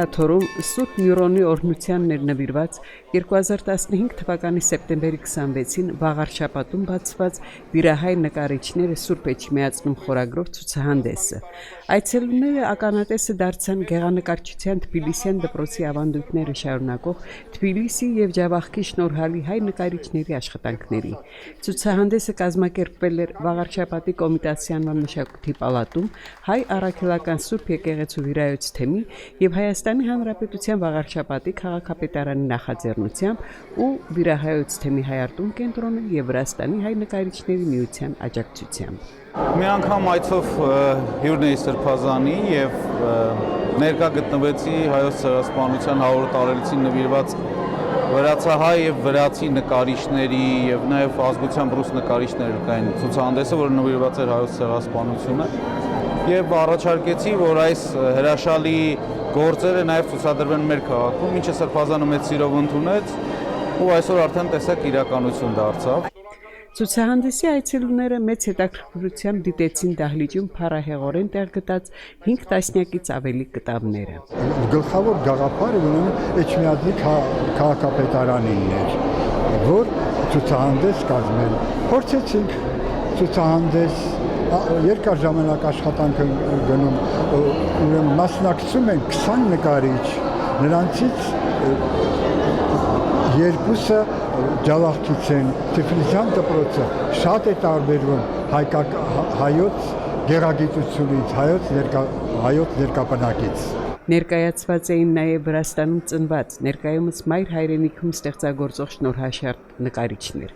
Աթորում Սուրբ Միրոնի օրհնության ներնվիրված 2015 թվականի սեպտեմբերի 26-ին Վաղարշապատում բացված վիրահայ նկարիչները Սուրբ Էջմիածնում խորագրով ցուցահանդեսը։ Այցելուները ականատեսը դարձան գեղանկարչության Թբիլիսյան դպրոցի ավանդույթները շարունակող Թբիլիսի եւ Ջավախքի շնորհալի հայ նկարիչների աշխատանքների։ Ցուցահանդեսը կազմակերպվել էր Վաղարշապատի Կոմիտասի անվան մշակույթի պալատում հայ առաքելական Սուրբ եկեղեցու վիրայոց թեմի եւ Հայաստանի Հանրապետության Վաղարշապատի քաղաքապետարանի նախաձեռնությամբ ու վիրահայոց թեմի հայարտուն կենտրոնը եւ Վրաստանի հայ նկարիչների միության աջակցությամբ։ Մի անգամ այցով հյուրն էի Սրբազանի եւ ներկա գտնվեցի հայոց ցեղասպանության 100 տարելիցին նվիրված վրացահայ եւ վրացի նկարիչների եւ նաեւ ազգությամբ ռուս նկարիչներ կային ցուցահանդեսը, որը նվիրված էր հայոց ցեղասպանությունը եւ առաջարկեցի, որ այս հրաշալի գործերը նաեւ ցուցադրվեն մեր քաղաքում, ինչը Սրբազանը մեծ սիրով ընդունեց ու այսօր արդեն տեսակ իրականություն դարձավ։ Ցուցահանդեսի այցելուները մեծ հետաքրքրությամբ դիտեցին դահլիճում փառահեղորեն տեղ գտած 5 տասնյակից ավելի կտավները։ Գլխավոր գաղափարը ուրեմն Էջմիածնի քաղաքապետարանինն էր, որ ցուցահանդես կազմել։ Փորձեցինք ցուցահանդես երկար ժամանակ աշխատանք գնում, ուրեմն մասնակցում են 20 նկարիչ, նրանցից երկուսը Ջավախքից են, Թբիլիսյան դպրոցը շատ է տարբերվում հայոց գեղագիտությունից, հայոց ներկապնակից։ Ներկայացված էին նաև Վրաստանում ծնված, ներկայումս մայր հայրենիքում ստեղծագործող շնորհաշարժ նկարիչներ։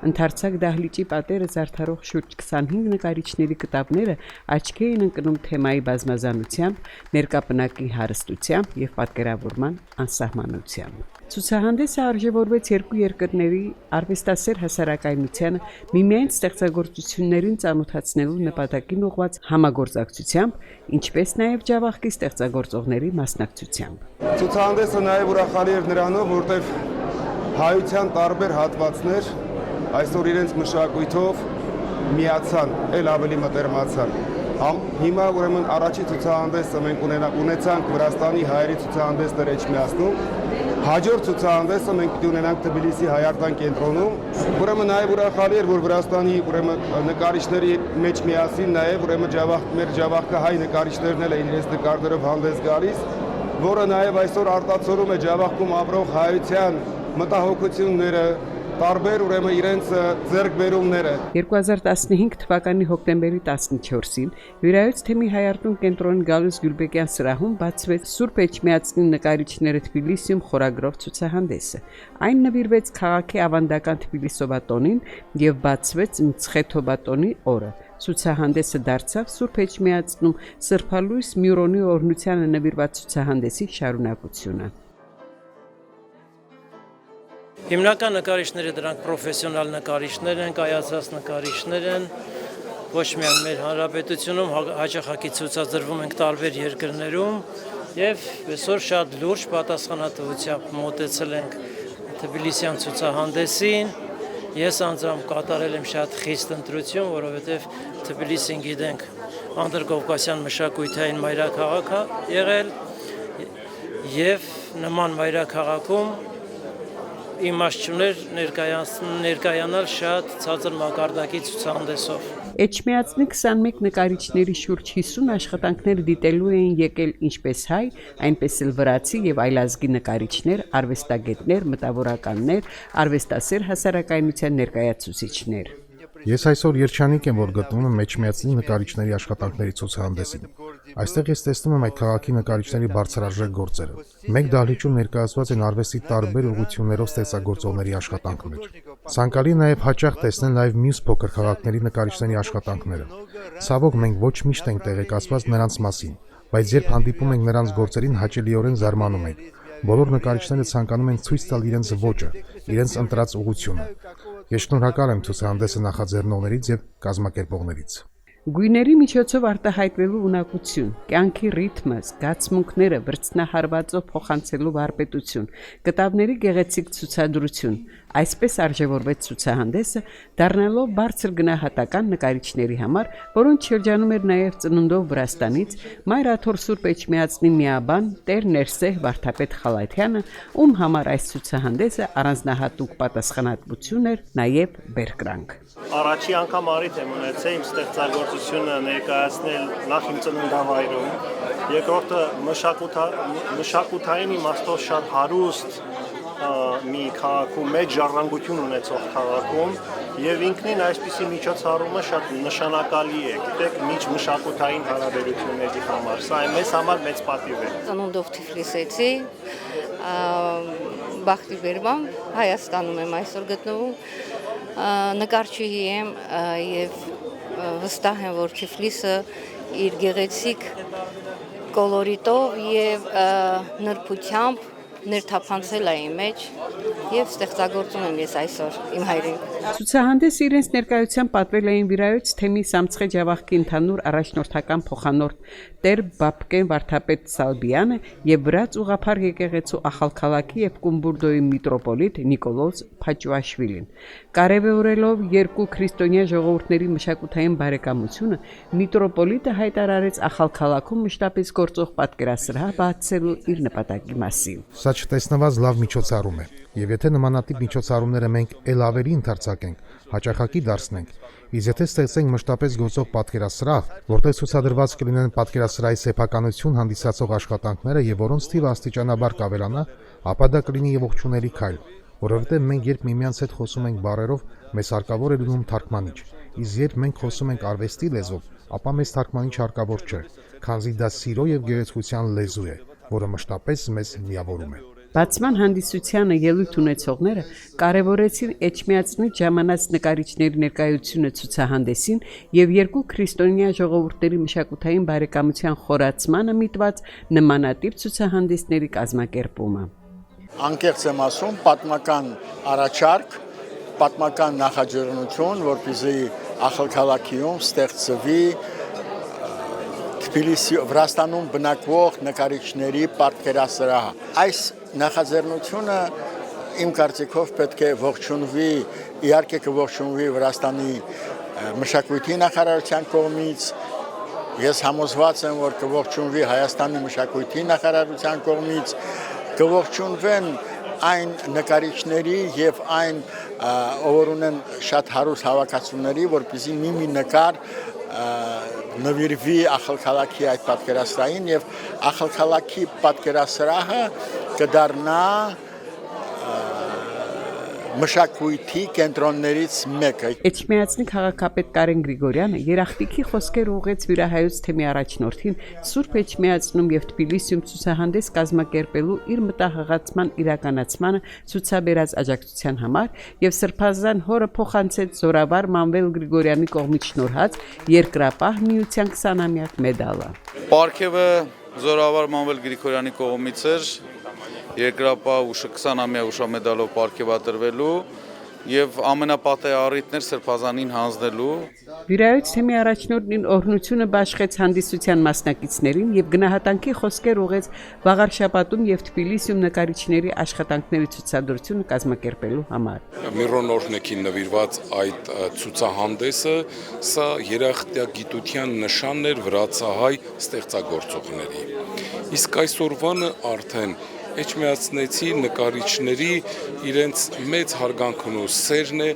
Ընդարձակ դահլիճի պատերը զարդարող շուրջ 25 նկարիչների կտավները աչքի էին ընկնում թեմայի բազմազանությամբ, ներկապնակի հարստությամբ եւ պատկերավորման անսահմանությամբ։ Ցուցահանդեսը արժևորվեց երկու երկրների արվեստասեր հասարակայնությանը միմյանց ստեղծագործություններին ծանոթացնելու նպատակին ուղղված համագործակցությամբ, ինչպես նաև Ջավախքի ստեղծագործողների մասնակցությամբ։ Ցուցահանդեսը նաև ուրախալի էր նրանով, որտեղ հայության տարբեր հատվածներ այսօր իրենց մշակույթով միացան, ել ավելի մտերմացան։ Հիմա ուրեմն առաջի ցուցահանդեսը մենք ունեցանք Վրաստանի հայերի ցուցահանդեսներ Էջմիածնում, հաջորդ ցուցահանդեսը մենք պիտի ունենանք Թբիլիսի հայարտան կենտրոնում, ուրեմն նաև ուրախալի էր, որ Վրաստանի ուրեմն նկարիչների մեջ միասին նաև ուրեմն մեր Ջավախքը հայ նկարիչներն էլ են իրենց նկարներով հանդես գալիս, որը նաև այսօր արտացոլում է Ջավախքում ապրող հայության մտահոգությունները, տարբեր ուրեմն իրենց ձեռքբերումները։ 2015 թվականի հոկտեմբերի 14-ին վիրայոց թեմի հայարտուն կենտրոնի Գալուս Գյուլբեկյան սրահում բացվեց Սուրբ Էջմիածնի նկարիչները Թբիլիսիում խորագրով ցուցահանդեսը։ Այն նվիրվեց քաղաքի ավանդական Թբիլիսովատոնին եւ բացվեց Մցխեթոբատոնի օրը։ Ցուցահանդեսը դարձավ Սուրբ Էջմիածնում Սրբալույս Միրոնի օրհնությանը նվիրված ցուցահանդեսի շարունակությունը։ Հիմնական նկարիչները դրանք պրոֆեսիոնալ նկարիչներ են, կայացած նկարիչներ են, ոչ միայն մեր հանրապետությունում, հաճախակի ցուցադրվում ենք տարբեր երկրներում եւ այսօր շատ լուրջ պատասխանատվությամբ մոտեցել ենք Թբիլիսյան ցուցահանդեսին։ Ես անձամբ կատարել եմ շատ խիստ ընտրություն, որովհետեւ Թբիլիսին գիտենք անդրկովկասյան մշակութային մայրաքաղաք է եղել եւ նման մայրաքաղաքում իմաստ ներկայանալ շատ ցածր մակարդակի ցուցահանդեսով։ Էջմիածնի 21 նկարիչների շուրջ 50 աշխատանքներ դիտելու էին եկել ինչպես հայ, այնպես էլ վրացի եւ այլազգի նկարիչներ, արվեստագետներ, մտավորականներ, արվեստասեր հասարակայնության ներկայացուցիչներ։ Ես այսօր երջանիկ եմ, որ գտնվում եմ Էջմիածնի նկարիչների աշխատանքների ցուցահանդեսին։ Այստեղ ես տեսնում եմ այդ քաղաքի նկարիչների բարձրարժեք գործերը։ Մեկ դահլիճում ներկայացված են արվեստի տարբեր ուղղություններով ստեղծագործողների աշխատանքներ։ Ցանկալի նաև հաճախ տեսնել նաև մյուս փոքր քաղաքների նկարիչների աշխատանքները։ Ցավոք մենք ոչ միշտ ենք տեղեկացված նրանց մասին, բայց երբ հանդիպում ենք նրանց գործերին, հաճելիորեն զարմանում ենք։ Բոլոր նկարիչները ցանկանում են ցույց տալ իրենց ոճը, իրենց ընտրած ուղղությունը։ Ես շնորհակալ եմ ցուցահանդեսը նախաձեռնողներից եւ կազմակերպողներից։ Գույների միջոցով արտահայտվելու ունակություն, կյանքի ռիթմը, զգացմունքները վրձնահարվածով փոխանցելու վարպետություն, կտավների գեղեցիկ ցուցադրություն, Այսպես արժևորվեց ցուցահանդեսը, դառնալով բարձր գնահատական նկարիչների համար, որոնց շրջանում էր նաև ծնունդով Վրաստանից Մայր Աթոր Սուրբ Էջմիածնի միաբան Տեր Ներսեհ Վարդապետ Խալաթյանը, ում համար այս ցուցահանդեսը առանձնահատուկ պատասխանատվություն էր, նաև բերկրանք։ Առաջի անգամ առիթ եմ ունեցել իմ ստեղծագործությունը ներկայացնել նախ իմ ծննդավայրում, երկրորդը մշակութային իմաստով շատ հարուստ մի քաղաքում, մեծ ժառանգություն ունեցող քաղաքում, եւ ինքնին այսպիսի միջոցառումը շատ նշանակալի է, գիտեք, միջմշակութային հարաբերությունների համար։ Սա մեզ համար մեծ պատիվ է։ Ծնունդով Թիֆլիսեցի, բախտի բերմամբ Հայաստանում եմ այսօր գտնվում, նկարչուհի եմ եւ վստահ եմ, որ Թիֆլիսը իր գեղեցիկ կոլորիտով եւ նրբությամբ ներթափանցել է իմ մեջ եւ ստեղծագործում եմ ես այսօր իմ հայրենիքում։ Ցուցահանդեսը իրենց ներկայությամբ պատվել էին Վիրայոց թեմի Սամցխե Ջավախքի ընդհանուր առաջնորդական փոխանորդ Տեր Բաբկեն Վարդապետ Սալբյանը եւ Վրաց ուղափառ եկեղեցու Ախալքալաքի եւ Կումբուրդոյի միտրոպոլիտ Նիկոլոս Փաչուաշվիլին։ Կարևորելով երկու քրիստոնյա ժողովուրդների մշակութային բարեկամությունը, միտրոպոլիտը հայտարարեց Ախալքալաքում մշտապես գործող պատկերասրահ բացելու իր նպատակի մասին։ Սա չտեսնված լավ միջոցառում է, եւ եթե նմանատիպ միջոցառումները մենք ել ավելի ընդարձակենք, հաճախակի դարձնենք, իսկ եթե ստեղծենք մշտապես գործող պատկերասրահ, որտեղ ցուցադրված կլինեն պատկերասրահի սեփականություն հանդիսացող աշխատանքները եւ որոնց թիվը աստիճանաբար կավելանա, ապա դա կլինի եւ ողջունելի քայլ, որովհետեւ մենք երբ միմյանց հետ խոսում ենք բառերով, մեզ հարկավոր է լինում թարգմանիչ, իսկ երբ մենք խոսում ենք արվեստի լեզվով, ապա մեզ թարգմանիչ հարկավոր չէ, քանզի դա սիրո եւ գեղեցկության լեզու է, որը մշտապես մեզ միավորում է։ Բացման հանդիսությանը ելույթ ունեցողները կարևորեցին Էջմիածնի ժամանած նկարիչների ներկայությունը ցուցահանդեսին եւ երկու քրիստոնյա ժողովուրդների մշակութային բարեկամության խորացմանը միտված նմանատիպ ցուցահանդեսների կազմակերպումը։ Անկեղծ եմ ասում, պատմական առաջարկ, պատմական նախաձեռնություն, որպեսզի Ախալքալաքիում ստեղծվի Վրաստանում բնակվող նկարիչների պատկերասրահ։ Այս նախաձեռնությունը իմ կարծիքով պետք է ողջունվի, իհարկե կողջունվի Վրաստանի մշակույթի նախարարության կողմից, ես համոզված եմ, որ կողջունվի Հայաստանի մշակույթի նախարարության կողմից, կողջունվեն այն նկարիչների եւ այն ով ունեն շատ հարուստ հավաքածուների, որպեսզի մի նկար նվիրվի Ախալքալաքի այդ պատկերասրահին եւ Ախալքալաքի պատկերասրահը կդառնա մշակույթի կենտրոններից մեկը։ Էջմիածնի քաղաքապետ Կարեն Գրիգորյանը երախտիկի խոսքեր ուղղեց Վիրահայոց թեմի առաջնորդին Սուրբ Էջմիածնում եւ Թբիլիսիում ցուցահանդես կազմակերպելու իր մտահղացման իրականացմանը ցուցաբերած աջակցության համար եւ Սրբազան հորը փոխանցեց Զորավար Մանվել Գրիգորյանի կողմից շնորհած երկրապահ միության 20-ամյակ մեդալը։ Պարգևը Զորավար Մանվել Գրիգորյանի կողմից էր երկրապահ 20-ամյա ուշամեդալով պարգևատրվելու եւ ամենապատեհ առիթն էր Սրբազանին հանձնելու։ Վիրայոց թեմի առաջնորդին օրհնությունը բաշխեց հանդիսության մասնակիցներին եւ գնահատանքի խոսքեր ուղեց Վաղարշապատում եւ Թբիլիսիում նկարիչների աշխատանքների ցուցադրությունը կազմակերպելու համար։ Միրոն օրհնեքին նվիրված այդ ցուցահանդեսը սա երախտագիտության նշանն էր վրացահայ ստեղծագործողների։ Իսկ այսօրվանը արդեն Էջմիածնեցի նկարիչների իրենց մեծ հարգանքն ու սերն է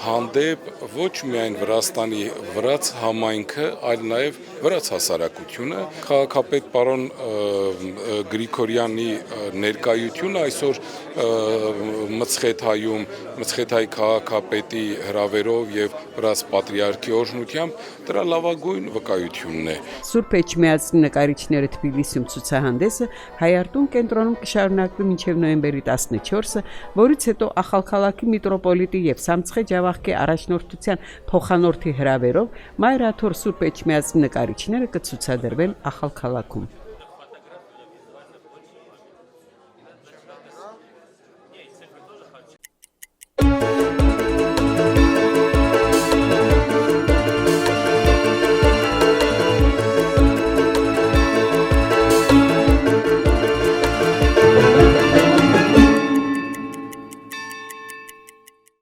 հանդեպ ոչ միայն Վրաստանի վրաց համայնքը, այլ նաև վրաց հասարակությունը։ Քաղաքապետ պարոն Գրիգորյանի ներկայությունը այսօր Մցխեթայի քաղաքապետի հրավերով եւ վրաց պատրիարքի օրհնությամբ դրա լավագույն վկայությունն է։ Սուրբ Էջմիածնի նկարիչները Թբիլիսիում ցուցահանդեսը Հայարտուն կենտրոնում կշարունակվի մինչև նոյեմբերի 14-ը, որից հետո Ախալքալաքի միտրոպոլիտի եւ Սամցխե Ջավախքի առաջնորդության փոխանորդի հրավերով Մայր Աթոր Սուրբ Էջմիածնի նկարիչները կցուցադրվեն Ախալքալաքում։